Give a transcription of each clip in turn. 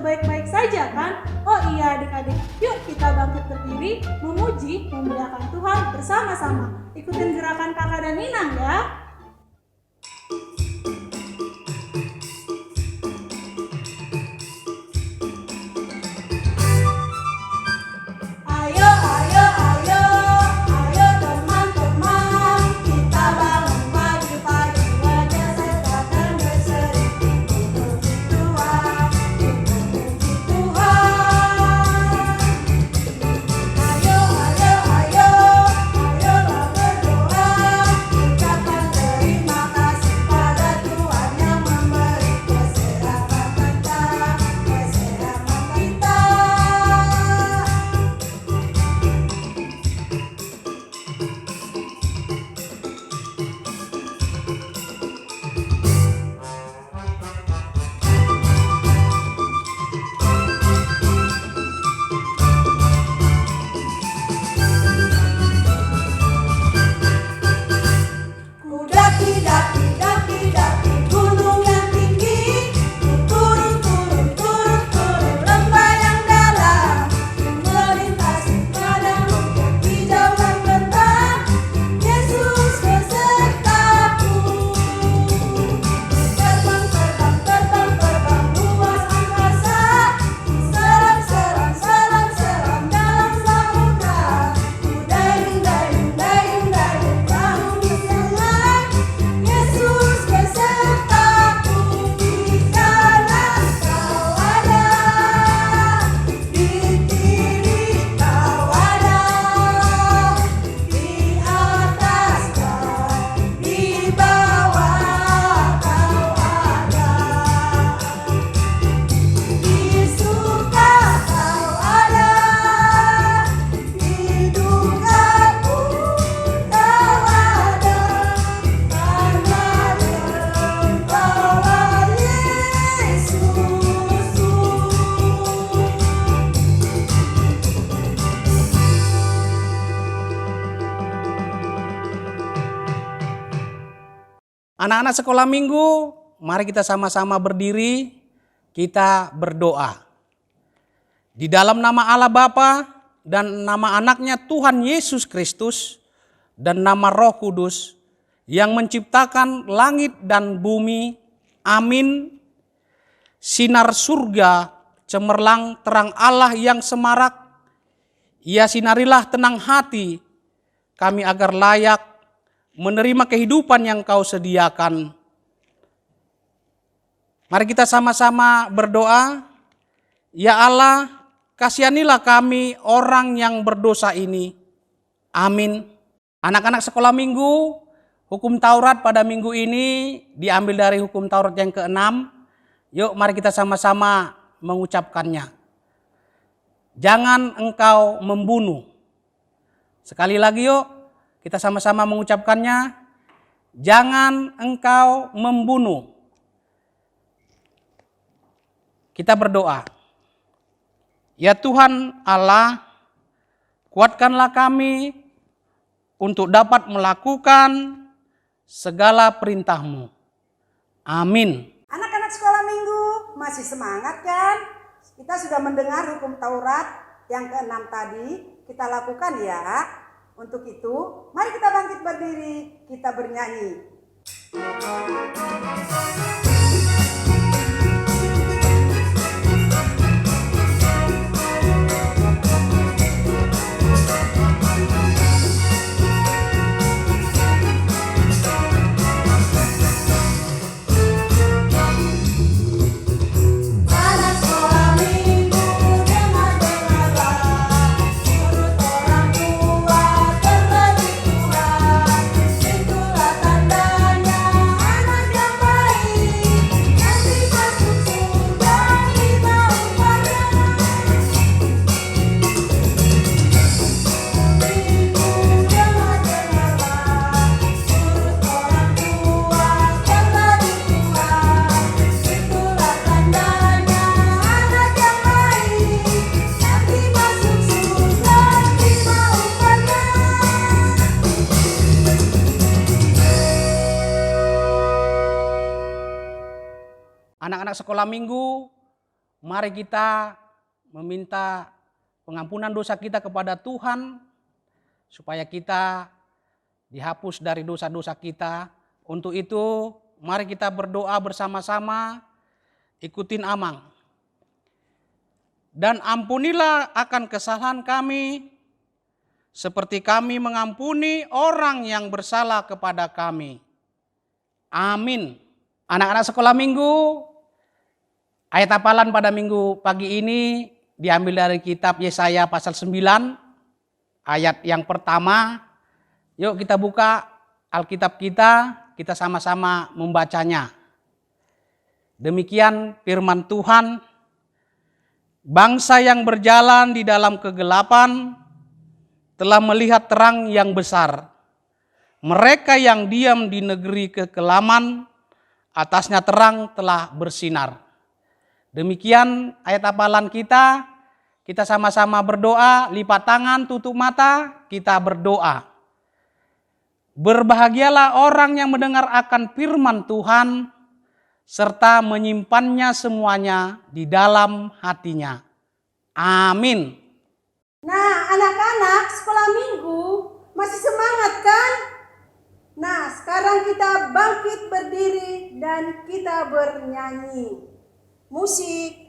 baik-baik saja kan? Oh iya adik-adik, yuk kita bangkit berdiri, memuji, memuliakan Tuhan bersama-sama. Ikutin gerakan kakak dan Inang ya. Anak-anak sekolah minggu, mari kita sama-sama berdiri, kita berdoa. Di dalam nama Allah Bapa dan nama anaknya Tuhan Yesus Kristus dan nama Roh Kudus yang menciptakan langit dan bumi, amin. Sinar surga, cemerlang terang Allah yang semarak, ia sinarilah tenang hati kami agar layak menerima kehidupan yang Kau sediakan. Mari kita sama-sama berdoa. Ya Allah, kasihanilah kami orang yang berdosa ini. Amin. Anak-anak sekolah minggu, hukum Taurat pada minggu ini diambil dari hukum Taurat yang ke-6. Yuk mari kita sama-sama mengucapkannya. Jangan engkau membunuh. Sekali lagi yuk. Kita sama-sama mengucapkannya, jangan engkau membunuh. Kita berdoa. Ya Tuhan Allah, kuatkanlah kami untuk dapat melakukan segala perintah-Mu. Amin. Anak-anak sekolah minggu masih semangat kan? Kita sudah mendengar hukum Taurat yang ke-6 tadi, kita lakukan ya. Untuk itu, mari kita bangkit berdiri, kita bernyanyi. Anak-anak sekolah minggu, mari kita meminta pengampunan dosa kita kepada Tuhan, supaya kita dihapus dari dosa-dosa kita. Untuk itu, mari kita berdoa bersama-sama, ikutin Amang. Dan ampunilah akan kesalahan kami, seperti kami mengampuni orang yang bersalah kepada kami. Amin. Anak-anak sekolah minggu, ayat hafalan pada minggu pagi ini diambil dari kitab Yesaya pasal 9, ayat yang pertama. Yuk kita buka Alkitab kita sama-sama membacanya. Demikian firman Tuhan. Bangsa yang berjalan di dalam kegelapan telah melihat terang yang besar. Mereka yang diam di negeri kekelaman, atasnya terang telah bersinar. Demikian ayat hafalan kita. Kita sama-sama berdoa, lipat tangan, tutup mata, kita berdoa. Berbahagialah orang yang mendengar akan firman Tuhan, serta menyimpannya semuanya di dalam hatinya. Amin. Nah, anak-anak sekolah minggu masih semangat kan? Nah, sekarang kita bangkit berdiri dan kita bernyanyi. Musik.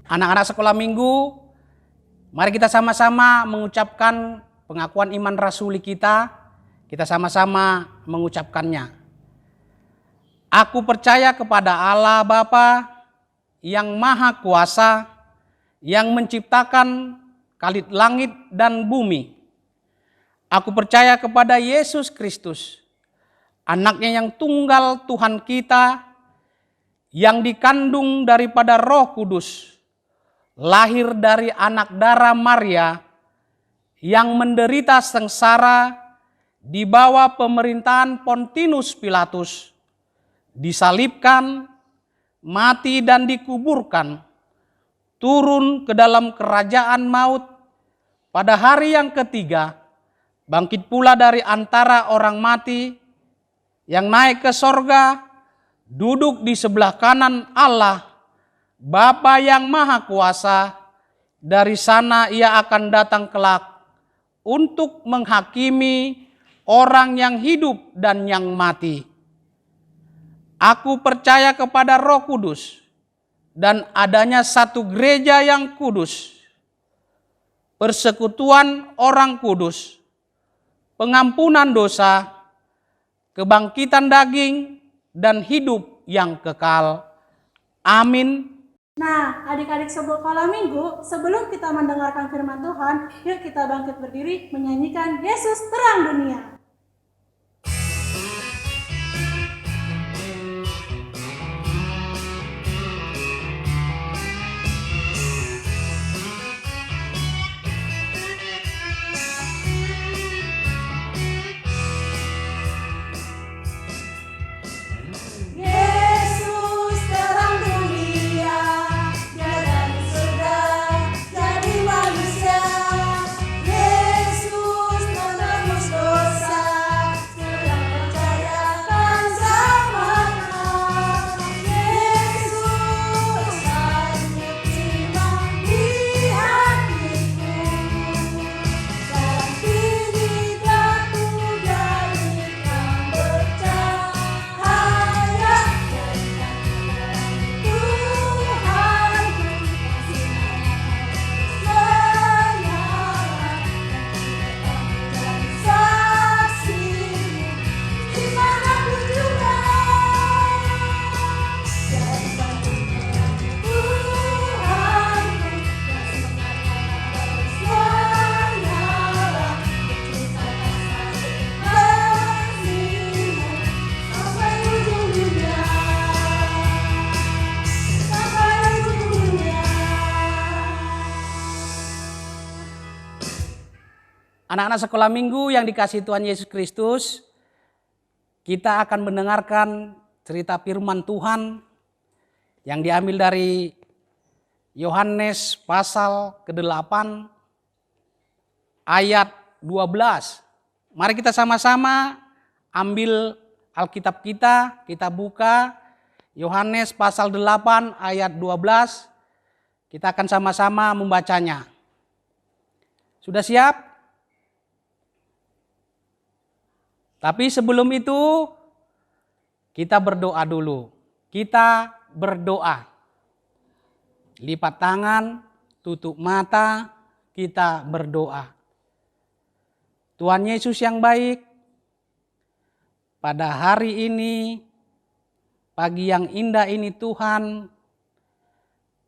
Anak-anak sekolah minggu, mari kita sama-sama mengucapkan pengakuan iman rasuli kita. Kita sama-sama mengucapkannya. Aku percaya kepada Allah Bapa yang Maha Kuasa, yang menciptakan kalit langit dan bumi. Aku percaya kepada Yesus Kristus, anaknya yang tunggal Tuhan kita, yang dikandung daripada Roh Kudus, lahir dari anak darah Maria, yang menderita sengsara di bawah pemerintahan Pontius Pilatus, disalibkan, mati dan dikuburkan, turun ke dalam kerajaan maut, pada hari yang ketiga, bangkit pula dari antara orang mati, yang naik ke sorga, duduk di sebelah kanan Allah, Bapa yang Maha Kuasa. Dari sana ia akan datang kelak untuk menghakimi orang yang hidup dan yang mati. Aku percaya kepada Roh Kudus dan adanya satu gereja yang kudus, persekutuan orang kudus, pengampunan dosa, kebangkitan daging, dan hidup yang kekal. Amin. Nah, adik-adik sekolah minggu, sebelum kita mendengarkan firman Tuhan, yuk kita bangkit berdiri menyanyikan Yesus Terang Dunia. Yesus menebus dosa. Anak-anak sekolah minggu yang dikasihi Tuhan Yesus Kristus, kita akan mendengarkan cerita firman Tuhan yang diambil dari Yohanes pasal ke-8 ayat 12. Mari kita sama-sama ambil Alkitab kita buka Yohanes pasal 8 ayat 12. Kita akan sama-sama membacanya. Sudah siap? Tapi sebelum itu kita berdoa dulu. Kita berdoa. Lipat tangan, tutup mata, kita berdoa. Tuhan Yesus yang baik, pada hari ini, pagi yang indah ini Tuhan,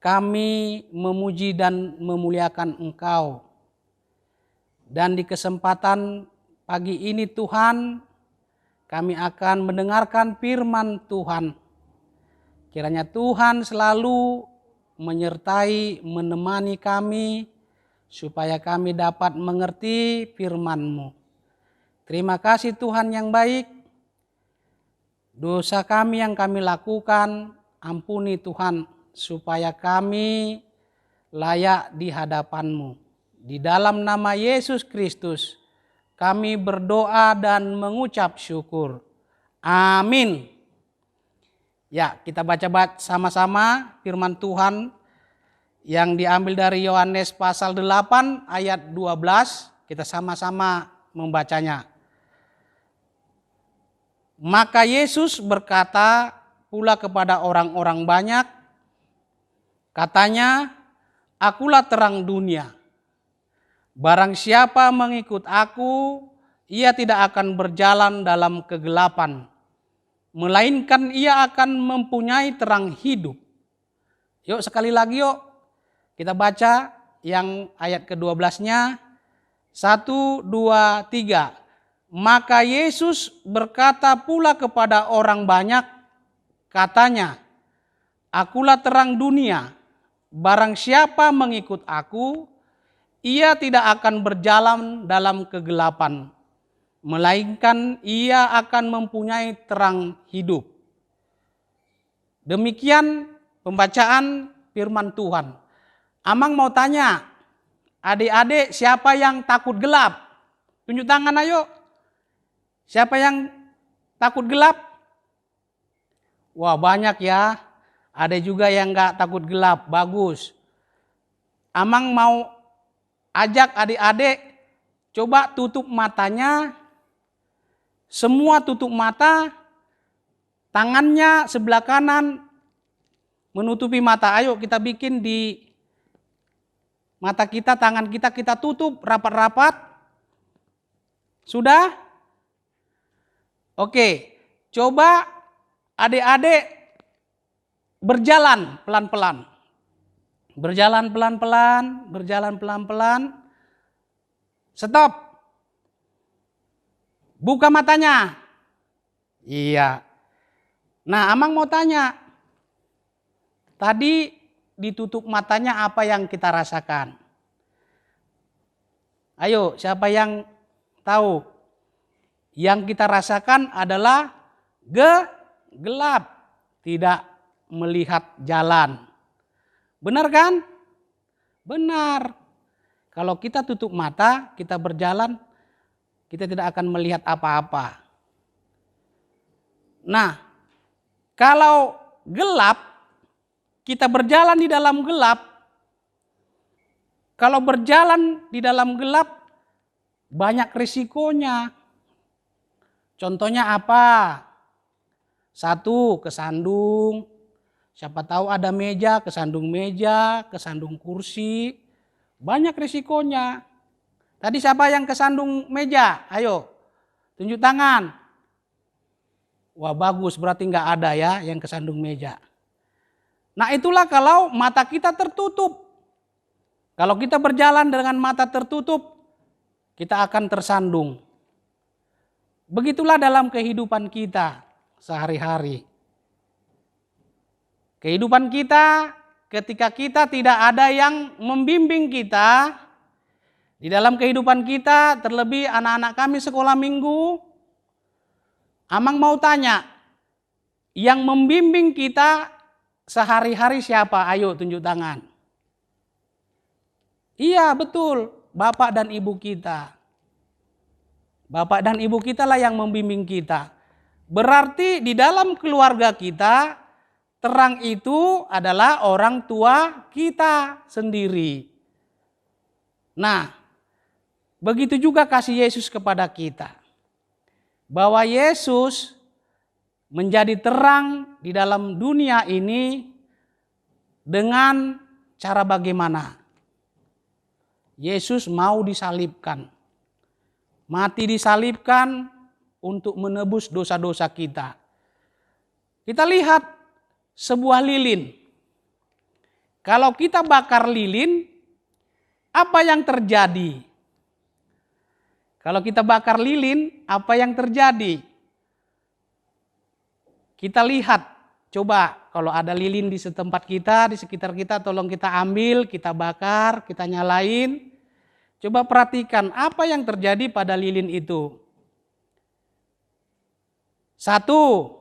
kami memuji dan memuliakan Engkau. Dan di kesempatan pagi ini Tuhan, kami akan mendengarkan firman Tuhan. Kiranya Tuhan selalu menyertai, menemani kami, supaya kami dapat mengerti firman-Mu. Terima kasih Tuhan yang baik. Dosa kami yang kami lakukan, ampuni Tuhan, supaya kami layak di hadapan-Mu. Di dalam nama Yesus Kristus, kami berdoa dan mengucap syukur. Amin. Ya, kita baca sama-sama firman Tuhan yang diambil dari Yohanes pasal 8 ayat 12. Kita sama-sama membacanya. Maka Yesus berkata pula kepada orang-orang banyak, katanya, "Akulah terang dunia. Barang siapa mengikut aku, ia tidak akan berjalan dalam kegelapan, melainkan ia akan mempunyai terang hidup." Yuk sekali lagi yuk, kita baca yang ayat ke-12-nya. 1, 2, 3. Maka Yesus berkata pula kepada orang banyak, katanya, "Akulah terang dunia. Barang siapa mengikut aku, ia tidak akan berjalan dalam kegelapan, melainkan ia akan mempunyai terang hidup." Demikian pembacaan firman Tuhan. Amang mau tanya, adik-adik siapa yang takut gelap? Tunjuk tangan ayo. Siapa yang takut gelap? Wah banyak ya. Ada juga yang gak takut gelap, bagus. Amang mau ajak adik-adik, coba tutup matanya. Semua tutup mata, tangannya sebelah kanan menutupi mata. Ayo kita bikin di mata kita, tangan kita, kita tutup rapat-rapat. Sudah? Oke, coba adik-adik berjalan pelan-pelan. Berjalan pelan-pelan, berjalan pelan-pelan. Stop. Buka matanya. Iya. Nah, Amang mau tanya. Tadi ditutup matanya apa yang kita rasakan? Ayo, siapa yang tahu? Yang kita rasakan adalah gelap. Tidak melihat jalan. Benar kan? Benar. Kalau kita tutup mata, kita berjalan, kita tidak akan melihat apa-apa. Nah, kalau gelap, kita berjalan di dalam gelap. Kalau berjalan di dalam gelap, banyak risikonya. Contohnya apa? 1, kesandung. Siapa tahu ada meja, kesandung kursi. Banyak risikonya. Tadi siapa yang kesandung meja? Ayo, tunjuk tangan. Wah bagus, berarti nggak ada ya yang kesandung meja. Nah itulah kalau mata kita tertutup. Kalau kita berjalan dengan mata tertutup, kita akan tersandung. Begitulah dalam kehidupan kita sehari-hari. Kehidupan kita ketika kita tidak ada yang membimbing kita, Di dalam kehidupan kita, terlebih anak-anak kami sekolah minggu, Amang mau tanya, yang membimbing kita sehari-hari siapa? Ayo tunjuk tangan. Iya betul, Bapak dan Ibu kita. Bapak dan Ibu kita lah yang membimbing kita. Berarti di dalam keluarga kita, terang itu adalah orang tua kita sendiri. Nah, begitu juga kasih Yesus kepada kita. Bahwa Yesus menjadi terang di dalam dunia ini dengan cara bagaimana? Yesus mau disalibkan. Mati disalibkan untuk menebus dosa-dosa kita. Kita lihat sebuah lilin. Kalau kita bakar lilin, apa yang terjadi? Kalau kita bakar lilin, apa yang terjadi? Kita lihat, coba kalau ada lilin di setempat kita, di sekitar kita, tolong kita ambil, kita bakar, kita nyalain. Coba perhatikan apa yang terjadi pada lilin itu. Satu,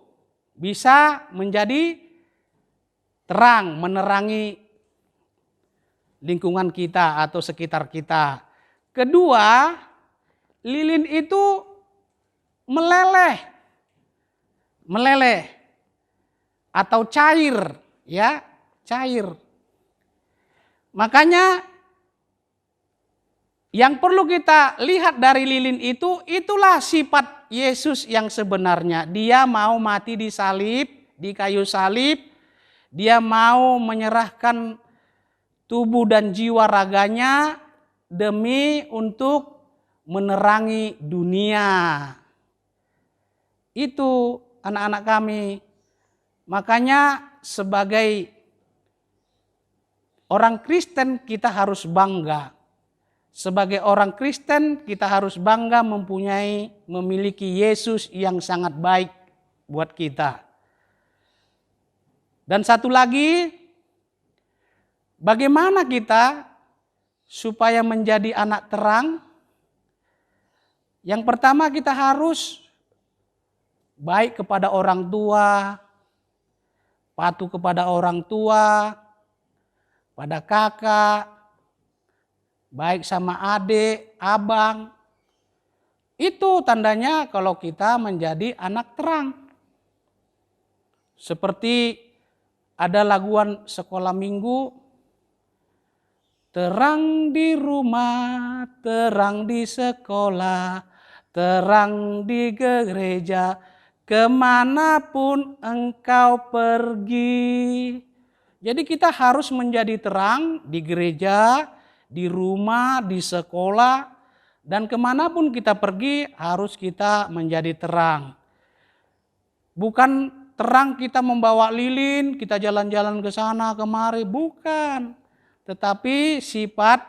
bisa menjadi terang, menerangi lingkungan kita atau sekitar kita. Kedua, lilin itu meleleh atau cair, ya, cair. Makanya yang perlu kita lihat dari lilin itu, itulah sifat Yesus yang sebenarnya. Dia mau mati disalib, di kayu salib, dia mau menyerahkan tubuh dan jiwa raganya demi untuk menerangi dunia. Itu anak-anak kami. Makanya sebagai orang Kristen kita harus bangga. Sebagai orang Kristen kita harus bangga memiliki Yesus yang sangat baik buat kita. Dan satu lagi, bagaimana kita supaya menjadi anak terang? Yang pertama kita harus baik kepada orang tua, patuh kepada orang tua, pada kakak, baik sama adik, abang. Itu tandanya kalau kita menjadi anak terang. Seperti ada laguan sekolah minggu, terang di rumah, terang di sekolah, terang di gereja, kemanapun engkau pergi. Jadi kita harus menjadi terang di gereja, di rumah, di sekolah, dan kemanapun kita pergi harus kita menjadi terang. Bukan terang kita membawa lilin, kita jalan-jalan ke sana kemari, bukan. Tetapi sifat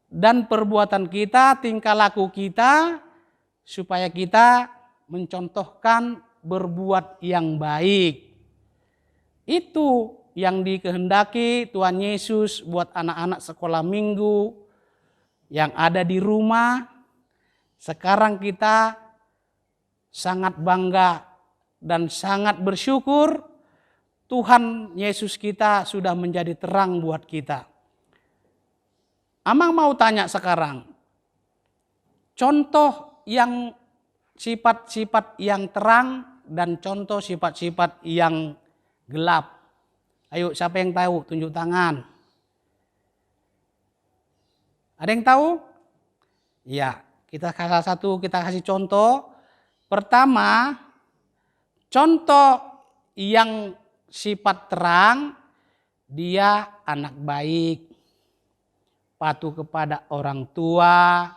dan perbuatan kita, tingkah laku kita, supaya kita mencontohkan berbuat yang baik. Itu yang dikehendaki Tuhan Yesus buat anak-anak sekolah minggu yang ada di rumah. Sekarang kita sangat bangga dan sangat bersyukur Tuhan Yesus kita sudah menjadi terang buat kita. Amang mau tanya sekarang, contoh yang sifat-sifat yang terang dan contoh sifat-sifat yang gelap. Ayo, siapa yang tahu? Tunjuk tangan. Ada yang tahu? Ya, kita salah satu kita kasih contoh. Pertama, contoh yang sifat terang, dia anak baik, patuh kepada orang tua,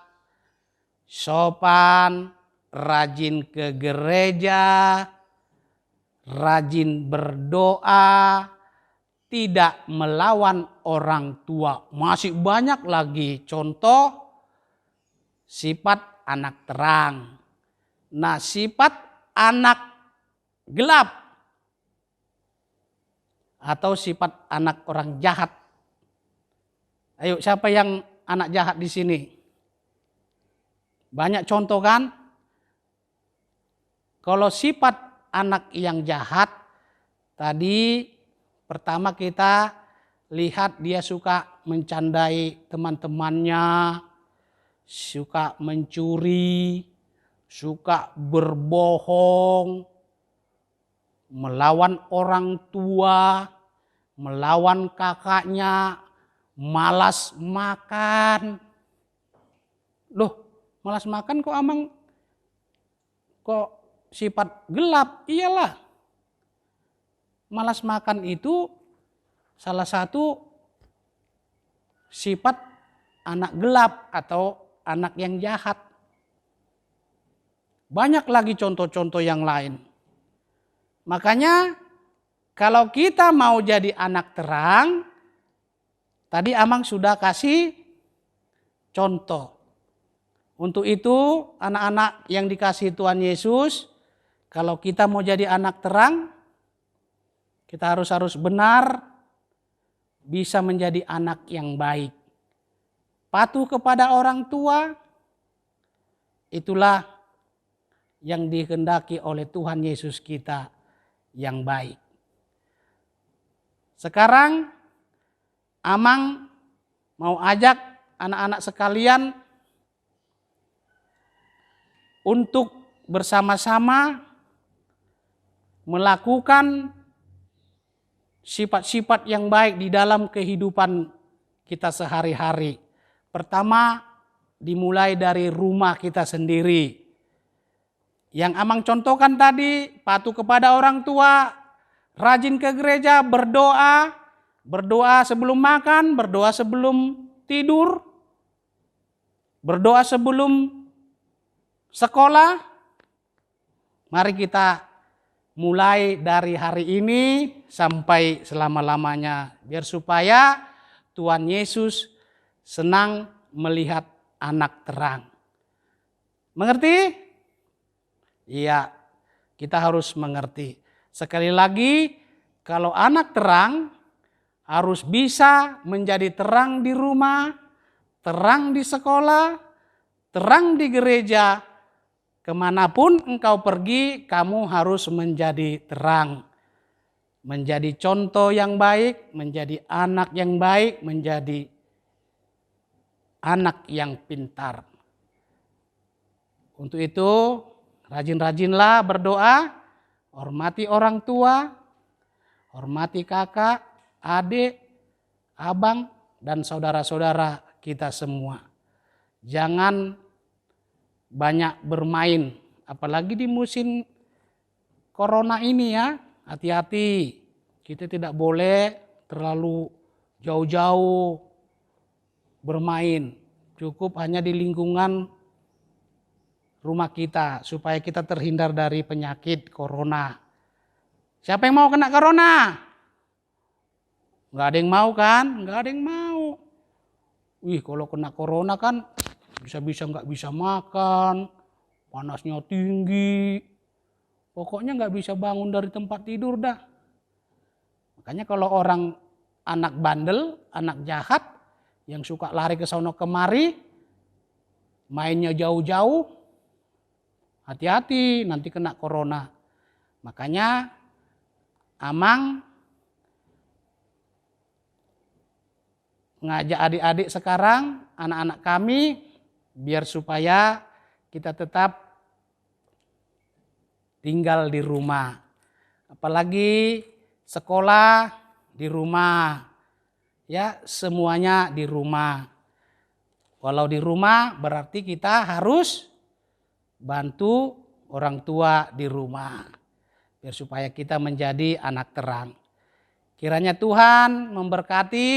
sopan, rajin ke gereja, rajin berdoa, tidak melawan orang tua. Masih banyak lagi contoh sifat anak terang. Nah, sifat anak gelap atau sifat anak orang jahat. Ayo, siapa yang anak jahat di sini? Banyak contoh kan? Kalau sifat anak yang jahat, tadi pertama kita lihat dia suka mencandai teman-temannya, suka mencuri, suka berbohong, melawan orang tua, melawan kakaknya, malas makan. Loh, malas makan kok Amang kok sifat gelap? Iyalah. Malas makan itu salah satu sifat anak gelap atau anak yang jahat. Banyak lagi contoh-contoh yang lain. Makanya kalau kita mau jadi anak terang, tadi Amang sudah kasih contoh. Untuk itu anak-anak yang dikasihi Tuhan Yesus, kalau kita mau jadi anak terang, kita harus benar bisa menjadi anak yang baik. Patuh kepada orang tua, itulah yang dikehendaki oleh Tuhan Yesus kita yang baik. Sekarang Amang mau ajak anak-anak sekalian untuk bersama-sama melakukan sifat-sifat yang baik di dalam kehidupan kita sehari-hari. Pertama, dimulai dari rumah kita sendiri. Yang Amang contohkan tadi, patuh kepada orang tua, rajin ke gereja, berdoa, berdoa sebelum makan, berdoa sebelum tidur, berdoa sebelum sekolah. Mari kita mulai dari hari ini sampai selama-lamanya, biar supaya Tuhan Yesus senang melihat anak terang. Mengerti? Iya, kita harus mengerti. Sekali lagi, kalau anak terang harus bisa menjadi terang di rumah, terang di sekolah, terang di gereja. Kemanapun engkau pergi, kamu harus menjadi terang. Menjadi contoh yang baik, menjadi anak yang baik, menjadi anak yang pintar. Untuk itu, rajin-rajinlah berdoa, hormati orang tua, hormati kakak, adik, abang, dan saudara-saudara kita semua. Jangan banyak bermain, apalagi di musim corona ini ya. Hati-hati, kita tidak boleh terlalu jauh-jauh bermain. Cukup hanya di lingkungan rumah kita supaya kita terhindar dari penyakit corona. Siapa yang mau kena corona? Nggak ada yang mau kan? Nggak ada yang mau. Wih, kalau kena corona kan bisa-bisa nggak bisa makan, panasnya tinggi, pokoknya nggak bisa bangun dari tempat tidur dah. Makanya kalau orang anak bandel, anak jahat, yang suka lari ke sono kemari, mainnya jauh-jauh, hati-hati nanti kena corona. Makanya Amang ngajak adik-adik sekarang, anak-anak kami, biar supaya kita tetap tinggal di rumah. Apalagi sekolah di rumah. Ya, semuanya di rumah. Walau di rumah berarti kita harus bantu orang tua di rumah. Biar supaya kita menjadi anak terang. Kiranya Tuhan memberkati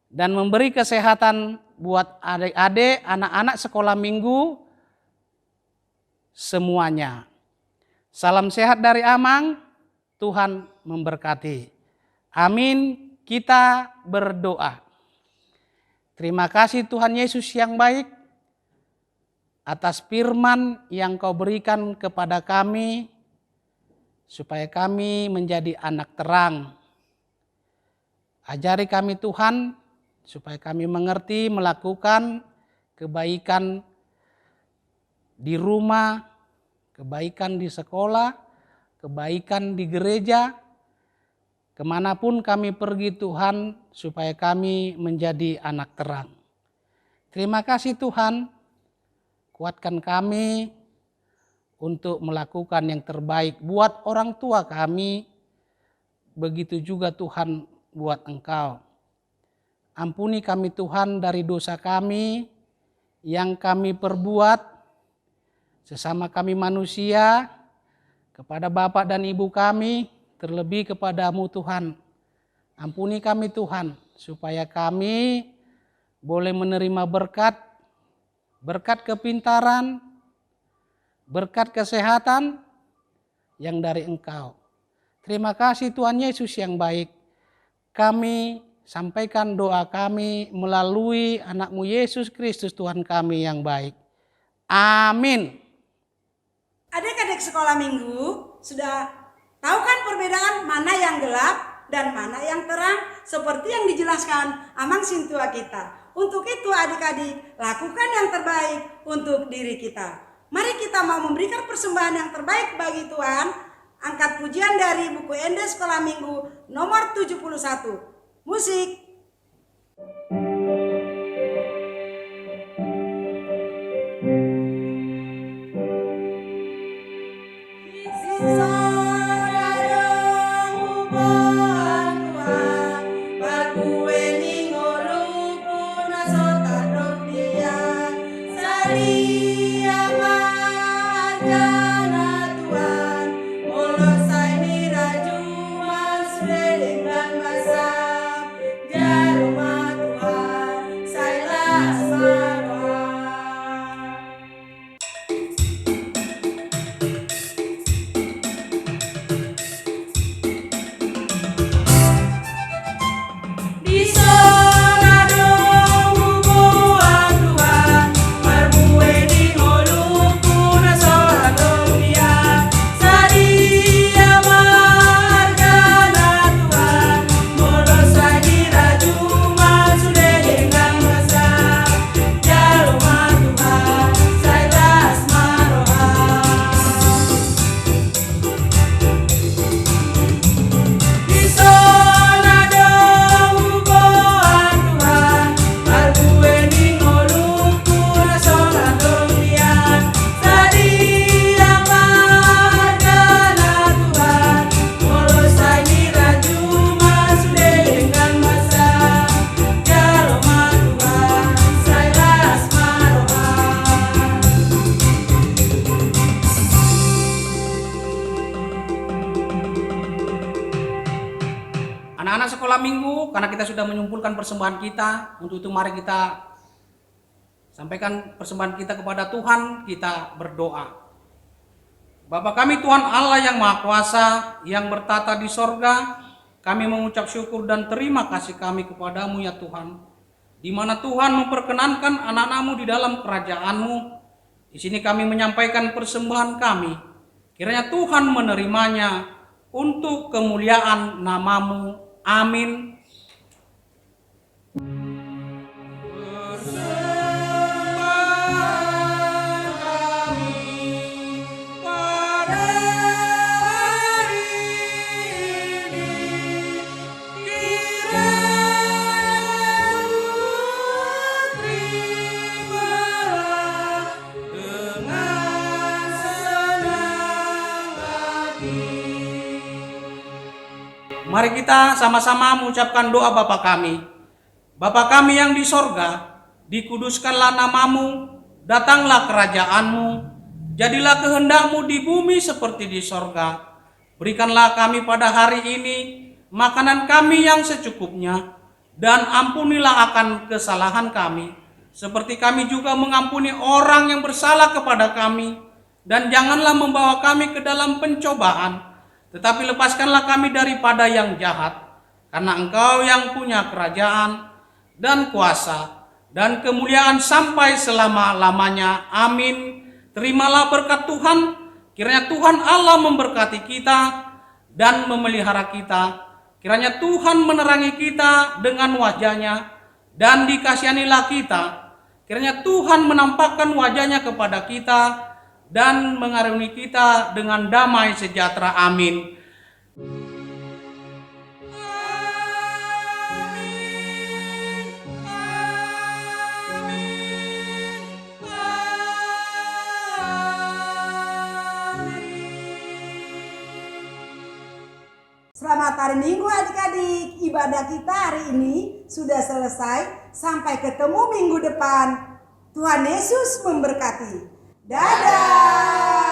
dan memberi kesehatan buat adik-adik, anak-anak sekolah minggu semuanya. Salam sehat dari Amang, Tuhan memberkati. Amin, kita berdoa. Terima kasih Tuhan Yesus yang baik atas firman yang Kau berikan kepada kami, supaya kami menjadi anak terang. Ajari kami Tuhan supaya kami mengerti melakukan kebaikan di rumah, kebaikan di sekolah, kebaikan di gereja, kemanapun kami pergi Tuhan, supaya kami menjadi anak terang. Terima kasih Tuhan, kuatkan kami untuk melakukan yang terbaik buat orang tua kami, begitu juga Tuhan buat Engkau. Ampuni kami Tuhan dari dosa kami yang kami perbuat, sesama kami manusia, kepada Bapak dan Ibu kami, terlebih kepadamu Tuhan. Ampuni kami Tuhan, supaya kami boleh menerima berkat kepintaran, berkat kesehatan yang dari Engkau. Terima kasih Tuhan Yesus yang baik. Kami sampaikan doa kami melalui anak-Mu Yesus Kristus Tuhan kami yang baik. Amin. Adik-adik sekolah minggu sudah tahu kan perbedaan mana yang gelap dan mana yang terang seperti yang dijelaskan Amang Sintua kita. Untuk itu adik-adik lakukan yang terbaik untuk diri kita. Mari kita mau memberikan persembahan yang terbaik bagi Tuhan. Angkat pujian dari buku Ende Sekolah Minggu nomor 71. Musik. Anak-anak sekolah minggu, karena kita sudah menyimpulkan persembahan kita, untuk itu mari kita sampaikan persembahan kita kepada Tuhan, kita berdoa. Bapa kami Tuhan Allah yang Maha Kuasa, yang bertata di sorga, kami mengucap syukur dan terima kasih kami kepadamu ya Tuhan, di mana Tuhan memperkenankan anak-anak-Mu di dalam kerajaan-Mu. Di sini kami menyampaikan persembahan kami, kiranya Tuhan menerimanya untuk kemuliaan nama-Mu. Amin. Mari kita sama-sama mengucapkan doa Bapa kami. Bapa kami yang di sorga, dikuduskanlah nama-Mu, datanglah kerajaan-Mu, jadilah kehendak-Mu di bumi seperti di sorga. Berikanlah kami pada hari ini makanan kami yang secukupnya, dan ampunilah akan kesalahan kami, seperti kami juga mengampuni orang yang bersalah kepada kami. Dan janganlah membawa kami ke dalam pencobaan, tetapi lepaskanlah kami daripada yang jahat, karena Engkau yang punya kerajaan dan kuasa dan kemuliaan sampai selama-lamanya. Amin. Terimalah berkat Tuhan, kiranya Tuhan Allah memberkati kita dan memelihara kita. Kiranya Tuhan menerangi kita dengan wajah-Nya dan dikasihanilah kita. Kiranya Tuhan menampakkan wajahnya kepada kita dan mengaruniai kita dengan damai sejahtera. Amin. Selamat hari Minggu adik-adik. Ibadah kita hari ini sudah selesai. Sampai ketemu minggu depan. Tuhan Yesus memberkati. Dadah.